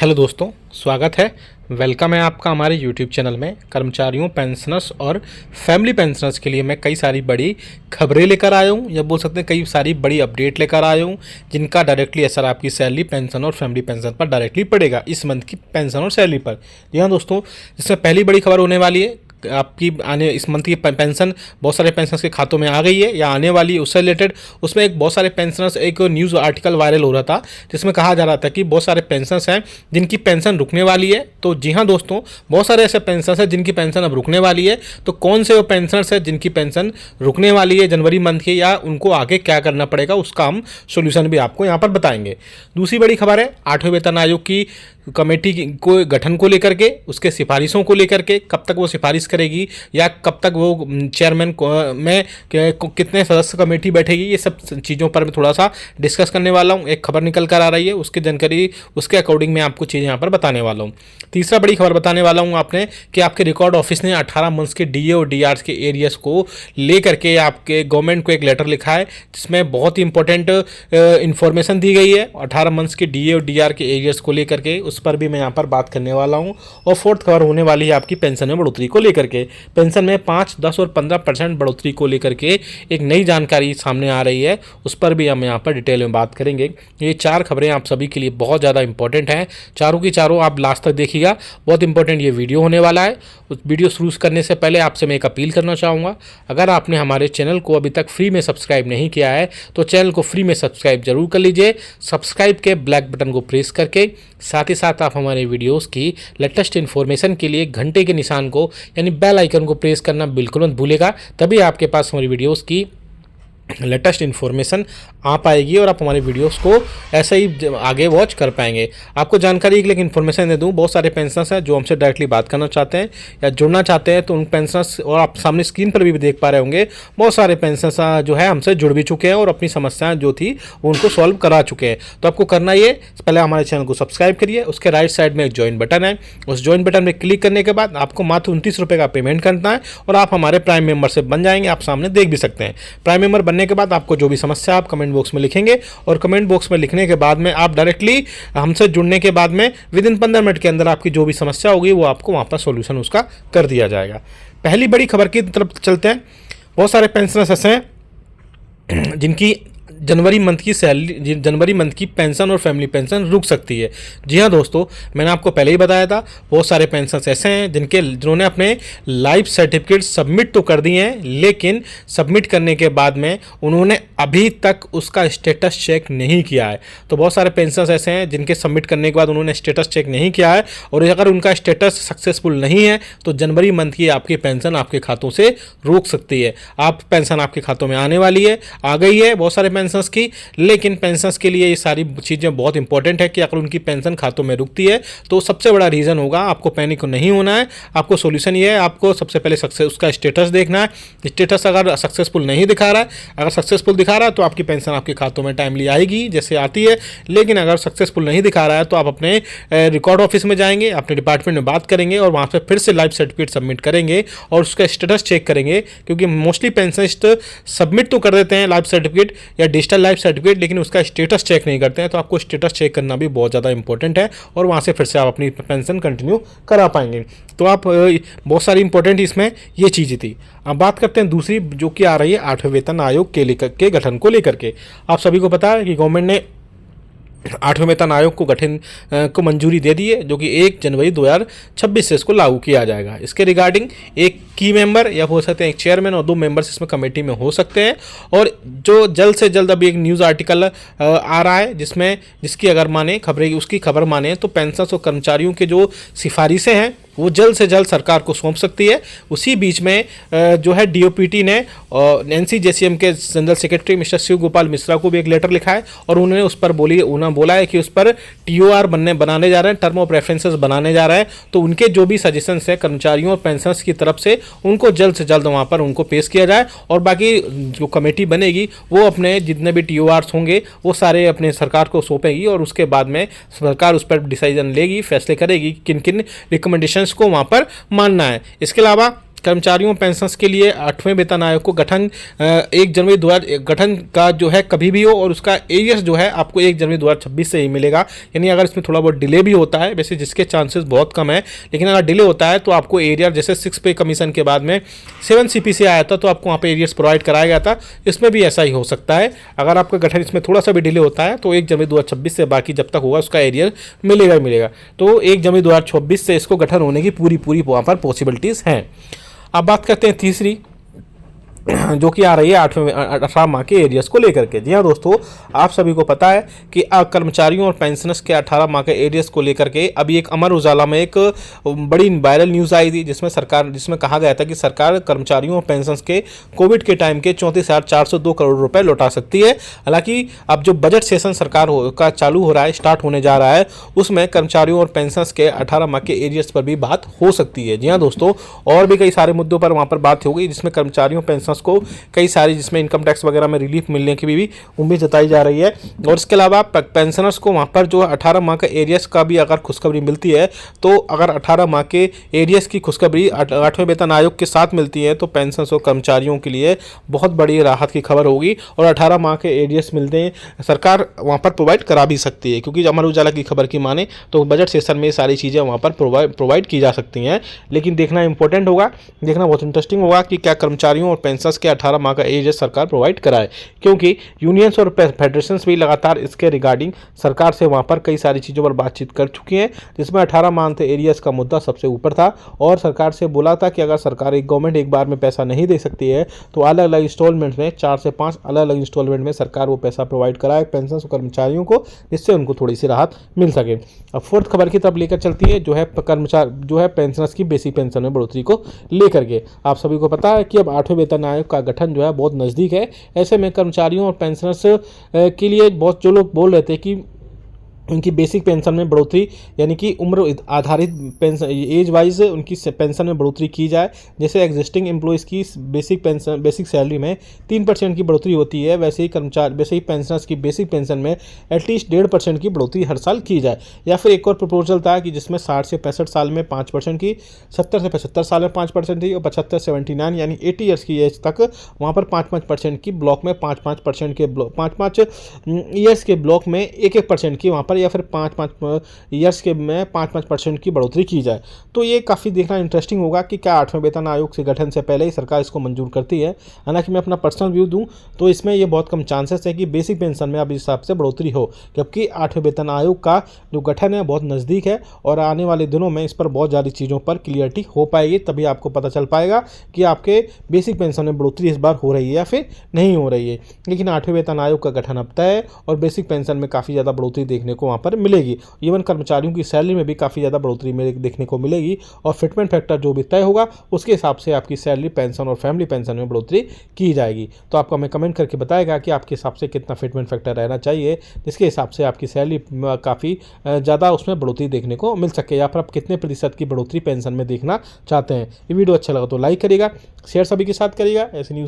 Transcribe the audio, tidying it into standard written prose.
Hello दोस्तों, स्वागत है। वेलकम है आपका हमारे यूट्यूब चैनल में। कर्मचारियों, पेंशनर्स और फैमिली पेंशनर्स के लिए मैं कई सारी बड़ी खबरें लेकर आया हूँ, या बोल सकते हैं कई सारी बड़ी अपडेट लेकर आया हूँ, जिनका डायरेक्टली असर आपकी सैलरी, पेंशन और फैमिली पेंशन पर डायरेक्टली पड़ेगा, इस मंथ की पेंशन और सैलरी पर। जी हाँ दोस्तों, इसमें पहली बड़ी खबर होने वाली है आपकी आने इस मंथ की पेंशन बहुत सारे पेंशनर्स के खातों में आ गई है या आने वाली है, उससे रिलेटेड उसमें एक बहुत सारे पेंशनर्स एक न्यूज़ आर्टिकल वायरल हो रहा था, जिसमें कहा जा रहा था कि बहुत सारे पेंशनर्स हैं जिनकी पेंशन रुकने वाली है। तो जी हाँ दोस्तों, बहुत सारे ऐसे पेंशनर्स हैं जिनकी पेंशन अब रुकने वाली है। तो कौन से वो पेंशनर्स हैं जिनकी पेंशन रुकने वाली है जनवरी मंथ की, या उनको आगे क्या करना पड़ेगा, उसका हम सोल्यूशन भी आपको यहाँ पर बताएंगे। दूसरी बड़ी खबर है 8वें वेतन आयोग की कमेटी को गठन को लेकर के, उसके सिफारिशों को लेकर के, कब तक वो सिफारिश करेगी या कब तक वो चेयरमैन में कितने सदस्य कमेटी बैठेगी, ये सब चीज़ों पर मैं थोड़ा सा डिस्कस करने वाला हूँ। एक खबर निकल कर आ रही है, उसकी जानकारी उसके अकॉर्डिंग मैं आपको चीज़ें यहाँ पर बताने वाला हूँ। तीसरा बड़ी खबर बताने वाला हूँ आपने कि आपके रिकॉर्ड ऑफिस ने 18 मंथ्स के डीए और डीआर के एरियर्स को लेकर के आपके गवर्नमेंट को एक लेटर लिखा है, जिसमें बहुत ही इंपॉर्टेंट इन्फॉर्मेशन दी गई है 18 मंथ्स के डीए और डीआर के एरियर्स को लेकर के, उस पर भी मैं यहाँ पर बात करने वाला हूँ। और फोर्थ खबर होने वाली है आपकी पेंशन में बढ़ोतरी को लेकर के। पेंशन में 5, 10 और 15% बढ़ोतरी को लेकर के एक नई जानकारी सामने आ रही है, उस पर भी हम यहाँ पर डिटेल में बात करेंगे। ये 4 खबरें आप सभी के लिए बहुत ज़्यादा इंपॉर्टेंट हैं, चारों की चारों आप लास्ट तक देखिएगा, बहुत इंपॉर्टेंट ये वीडियो होने वाला है। उस वीडियो शुरू करने से पहले आपसे मैं एक अपील करना चाहूँगा, अगर आपने हमारे चैनल को अभी तक फ्री में सब्सक्राइब नहीं किया है तो चैनल को फ्री में सब्सक्राइब जरूर कर लीजिए। सब्सक्राइब के ब्लैक बटन को प्रेस करके साथ ही साथ आप हमारे वीडियोस की लेटेस्ट इन्फॉर्मेशन के लिए घंटे के निशान को यानी बेल आइकन को प्रेस करना बिल्कुल मत भूलेगा, तभी आपके पास हमारी वीडियोस की लेटेस्ट इन्फॉर्मेशन आ पाएगी और आप हमारे वीडियोस को ऐसे ही आगे वॉच कर पाएंगे। आपको जानकारी एक लेकिन इन्फॉर्मेशन दे दूं, बहुत सारे पेंशनर्स हैं जो हमसे डायरेक्टली बात करना चाहते हैं या जुड़ना चाहते हैं, तो उन पेंशनर्स, और आप सामने स्क्रीन पर भी देख पा रहे होंगे, बहुत सारे पेंशनर्स जो है हमसे जुड़ भी चुके हैं और अपनी समस्याएं जो थी उनको सॉल्व करा चुके हैं। तो आपको करना ये, पहले हमारे चैनल को सब्सक्राइब करिए, उसके राइट साइड में एक ज्वाइन बटन है, उस ज्वाइन बटन में क्लिक करने के बाद आपको मात्र 29 रुपये का पेमेंट करना है और आप हमारे प्राइम मेंबरशिप बन जाएंगे। आप सामने देख भी सकते हैं। प्राइम मेंबर बनने के बाद आपको जो भी समस्या आप कमेंट बॉक्स में लिखेंगे, और कमेंट बॉक्स में लिखने के बाद में आप डायरेक्टली हमसे जुड़ने के बाद में विद इन 15 मिनट के अंदर आपकी जो भी समस्या होगी वो आपको वहाँ पर सॉल्यूशन उसका कर दिया जाएगा। पहली बड़ी खबर की तरफ चलते हैं। बहुत सारे पेंशनर्स ऐसे हैं जिनकी जनवरी मंथ की सैलरी, जनवरी मंथ की पेंशन और फैमिली पेंशन रुक सकती है। जी हाँ दोस्तों, मैंने आपको पहले ही बताया था, बहुत सारे पेंशनर्स ऐसे हैं जिन्होंने अपने लाइफ सर्टिफिकेट सबमिट तो कर दिए हैं, लेकिन सबमिट करने के बाद में उन्होंने अभी तक उसका स्टेटस चेक नहीं किया है। तो बहुत सारे पेंशनर्स ऐसे हैं जिनके सबमिट करने के बाद उन्होंने स्टेटस चेक नहीं किया है, और अगर उनका स्टेटस सक्सेसफुल नहीं है तो जनवरी मंथ की आपकी पेंशन आपके खातों से रोक सकती है। आप पेंशन आपके खातों में आने वाली है, आ गई है बहुत सारे पेंशनर्स की, लेकिन पेंशनर्स के लिए ये सारी चीज़ें बहुत इंपॉर्टेंट है कि अगर उनकी पेंशन खातों में रुकती है तो सबसे बड़ा रीज़न होगा, आपको पैनिक नहीं होना है। आपको सॉल्यूशन ये है, आपको सबसे पहले उसका स्टेटस देखना है। स्टेटस अगर सक्सेसफुल नहीं दिखा रहा है, अगर सक्सेसफुल दिखा रहा है तो आपकी पेंशन आपके खातों में टाइमली आएगी जैसे आती है, लेकिन अगर सक्सेसफुल नहीं दिखा रहा है तो आप अपने रिकॉर्ड ऑफिस में जाएंगे, अपने डिपार्टमेंट में बात करेंगे और वहाँ पर फिर से लाइफ सर्टिफिकेट सबमिट करेंगे और उसका स्टेटस चेक करेंगे, क्योंकि मोस्टली पेंशनिस्ट सबमिट तो कर देते हैं लाइफ सर्टिफिकेट या डिजिटल लाइफ सर्टिफिकेट, लेकिन उसका स्टेटस चेक नहीं करते हैं। तो आपको स्टेटस चेक करना भी बहुत ज़्यादा इंपॉर्टेंट है और वहाँ से फिर से आप अपनी पेंशन कंटिन्यू करा पाएंगे। तो आप बहुत सारी इंपॉर्टेंट इसमें ये चीज़ें थी। अब बात करते हैं दूसरी, जो कि आ रही है 8वें वेतन आयोग के गठन को लेकर के। आप सभी को पता है कि गवर्नमेंट ने 8वें वेतन आयोग को गठन को मंजूरी दे दी है, जो कि 1 जनवरी 2026 से इसको लागू किया जाएगा। इसके रिगार्डिंग एक की मेंबर या हो सकते हैं एक चेयरमैन और 2 मेंबर्स इसमें कमेटी में हो सकते हैं, और जो जल्द से जल्द अभी एक न्यूज़ आर्टिकल आ रहा है जिसकी अगर माने उसकी खबर माने तो पेंशनर्स और कर्मचारियों के जो सिफारिशें हैं वो जल्द से जल्द सरकार को सौंप सकती है। उसी बीच में जो है डीओपीटी ने एनसीजेसीएम के general secretary mister Shiv Gopal Mishra को भी एक लेटर लिखा है, और उन्होंने उस पर बोला है कि उस पर टीओआर बनाने जा रहे हैं, टर्म ऑफ रेफरेंसेस बनाने जा रहे हैं। तो उनके जो भी सजेशंस है कर्मचारियों और पेंशनर्स की तरफ से, उनको जल्द से जल्द वहाँ पर उनको पेश किया जाए, और बाकी जो कमेटी बनेगी वो अपने जितने भी टीओआर्स होंगे वो सारे अपने सरकार को सौंपेगी, और उसके बाद में सरकार उस पर डिसीजन लेगी, फैसले करेगी किन किन रिकमेंडेशन को वहाँ पर मानना है। इसके अलावा कर्मचारियों पेंशनर्स के लिए 8वें वेतन आयोग को गठन 1 जनवरी 2000 गठन का जो है कभी भी हो, और उसका एरियर्स जो है आपको 1 जनवरी 2026 से ही मिलेगा। यानी अगर इसमें थोड़ा बहुत डिले भी होता है, वैसे जिसके चांसेस बहुत कम है, लेकिन अगर डिले होता है तो आपको एरियर जैसे 6 पे कमीशन के बाद में 7 CPC आया था तो आपको वहाँ पे एरियर्स प्रोवाइड कराया गया था। इसमें भी ऐसा ही हो सकता है, अगर आपका गठन इसमें थोड़ा सा भी डिले होता है तो 1 जनवरी 2026 से बाकी जब तक होगा उसका एरियर मिलेगा ही मिलेगा। तो 1 जनवरी 2026 से इसको गठन होने की पूरी वहाँ पर पॉसिबिलिटीज़ हैं। अब बात करते हैं तीसरी, जो कि आ रही है 18 माह के एरियर्स को लेकर के। जी हाँ दोस्तों, आप सभी को पता है कि कर्मचारियों और पेंशनर्स के 18 माह के एरियर्स को लेकर के अभी एक अमर उजाला में एक बड़ी वायरल न्यूज़ आई थी, जिसमें कहा गया था कि सरकार कर्मचारियों और पेंशनर्स के कोविड के टाइम के 34,402 करोड़ रुपए लौटा सकती है। हालांकि अब जो बजट सेशन सरकार का चालू हो रहा है, स्टार्ट होने जा रहा है, उसमें कर्मचारियों और पेंशनर्स के 18 माह के एरियर्स पर भी बात हो सकती है। जी हाँ दोस्तों, और भी कई सारे मुद्दों पर वहाँ पर बात होगी, जिसमें कर्मचारियों पेंशनर्स को कई सारी, जिसमें इनकम टैक्स वगैरह में रिलीफ मिलने की भी उम्मीद जताई जा रही है। और इसके अलावा पेंशनर्स को वहाँ पर जो 18 माह का एरियर्स का भी अगर खुशखबरी मिलती है, तो अगर 18 माह के एरियर्स की खुशखबरी 8वें वेतन आयोग के साथ मिलती है तो पेंशनर्स और कर्मचारियों के लिए बहुत बड़ी राहत की खबर होगी। और 18 माह के एरियर्स मिलते हैं, सरकार वहाँ पर प्रोवाइड करा भी सकती है, क्योंकि अमर उजाला की खबर की माने तो बजट सेशन में सारी चीज़ें वहाँ पर प्रोवाइड की जा सकती हैं। लेकिन देखना इंपॉर्टेंट होगा, देखना बहुत इंटरेस्टिंग होगा कि क्या कर्मचारियों और पेंशनर्स के 18 माह का एरियर्स सरकार प्रोवाइड कराए, क्योंकि यूनियंस और फेडरेशंस भी लगातार इसके रिगार्डिंग सरकार से वहाँ पर कई सारी चीज़ों पर बातचीत कर चुकी हैं, जिसमें 18 माह के एरियर्स का मुद्दा सबसे ऊपर था। और सरकार से बोला था कि अगर सरकार गवर्नमेंट एक बार में पैसा नहीं दे सकती है तो अलग अलग इंस्टॉलमेंट में 4 से 5 अलग अलग इंस्टॉलमेंट में सरकार वो पैसा प्रोवाइड कराए पेंशनर्स और कर्मचारियों को, जिससे उनको थोड़ी सी राहत मिल सके। अब फोर्थ खबर की तरफ लेकर चलती है, जो है पेंशनर्स की बेसिक पेंशन में बढ़ोतरी को लेकर के। आप सभी को पता है कि अब 8वें वेतन आयोग का गठन जो है बहुत नज़दीक है। ऐसे में कर्मचारियों और पेंशनर्स के लिए बहुत जो लोग बोल रहे थे कि उनकी बेसिक पेंशन में बढ़ोतरी, यानी कि उम्र आधारित पेंशन, एज वाइज उनकी पेंशन में बढ़ोतरी की जाए। जैसे एग्जिस्टिंग एम्प्लॉयज़ की बेसिक सैलरी में 3% की बढ़ोतरी होती है, वैसे ही पेंशनर्स की बेसिक पेंशन में एटलीस्ट 1.5% की बढ़ोतरी हर साल की जाए। या फिर एक और प्रपोजल था कि जिसमें 60 से 65 साल में 5% की, 70 से 75 साल में 5% थी, और 75 से 79 यानी 80 ईयर्स की एज तक वहाँ पर 5% की ब्लॉक में 5% के 5 ईयर्स के ब्लॉक में 1% की वहाँ पर, या फिर 5 ईयर्स के में 5% की बढ़ोतरी की जाए। तो ये काफ़ी देखना इंटरेस्टिंग होगा कि क्या 8वें वेतन आयोग से गठन से पहले ही सरकार इसको मंजूर करती है। हालांकि मैं अपना पर्सनल व्यू दूं तो इसमें ये बहुत कम चांसेस है कि बेसिक पेंशन में अब इस हिसाब से बढ़ोतरी हो, जबकि 8वें वेतन आयोग का जो गठन है बहुत नज़दीक है और आने वाले दिनों में इस पर बहुत ज़्यादा चीज़ों पर क्लियरिटी हो पाएगी। तभी आपको पता चल पाएगा कि आपके बेसिक पेंशन में बढ़ोतरी इस बार हो रही है या फिर नहीं हो रही है। लेकिन 8वें वेतन आयोग का गठन अब तय है और बेसिक पेंशन में काफ़ी ज़्यादा बढ़ोतरी देखने को वहाँ पर मिलेगी। इवन कर्मचारियों की सैलरी में भी काफ़ी ज़्यादा बढ़ोतरी देखने को मिलेगी, और फिटमेंट फैक्टर जो भी तय होगा उसके हिसाब से आपकी सैलरी, पेंशन और फैमिली पेंशन में बढ़ोतरी की जाएगी। तो आपको हमें कमेंट करके बताएगा कि आपके हिसाब से कितना फिटमेंट फैक्टर रहना चाहिए, जिसके हिसाब से आपकी सैलरी काफ़ी ज़्यादा उसमें बढ़ोतरी देखने को मिल सके, या फिर आप कितने प्रतिशत की बढ़ोतरी पेंशन में देखना चाहते हैं। ये वीडियो अच्छा लगा तो लाइक करिएगा, शेयर सभी के साथ करिएगा। ऐसे न्यूज़